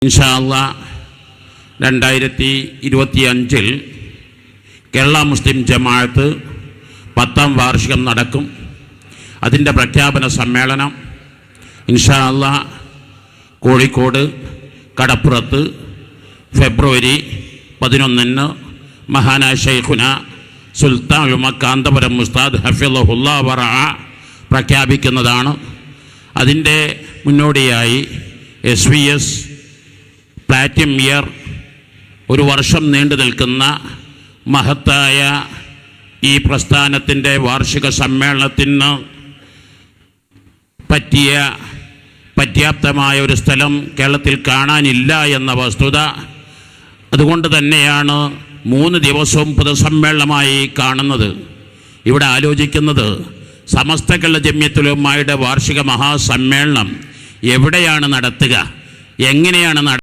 ഇൻഷാ അല്ലാഹ് 2025 കേരള മുസ്ലിം ജമാഅത്ത് 10ാം വാർഷികം നടക്കും. അതിൻ്റെ പ്രഖ്യാപന സമ്മേളനം ഇൻഷാ അല്ലാഹ് കോഴിക്കോട് കടപ്പുറത്ത് ഫെബ്രുവരി 11 മഹാനായ ശൈഖുന സുൽത്താൻ ഉലമ കാന്തപുരം ഉസ്താദ് ഹഫിളഹുല്ലാഹ് വറഅ പ്രഖ്യാപിക്കുന്നതാണ്. അതിൻ്റെ മുന്നോടിയായി SVS പ്ലാറ്റിനം ഇയർ ഒരു വർഷം നീണ്ടു നിൽക്കുന്ന മഹത്തായ ഈ പ്രസ്ഥാനത്തിൻ്റെ വാർഷിക സമ്മേളനത്തിന് പര്യാപ്തമായ ഒരു സ്ഥലം കേരളത്തിൽ കാണാനില്ല എന്ന വസ്തുത. അതുകൊണ്ട് തന്നെയാണ് 3 ദിവസവും പൊതുസമ്മേളനമായി കാണുന്നത്. ഇവിടെ ആലോചിക്കുന്നത് സമസ്ത കേരള ജംഇയ്യത്തുൽ ഉലമായുടെ വാർഷിക മഹാസമ്മേളനം എവിടെയാണ് നടത്തുക, എങ്ങനെയാണ്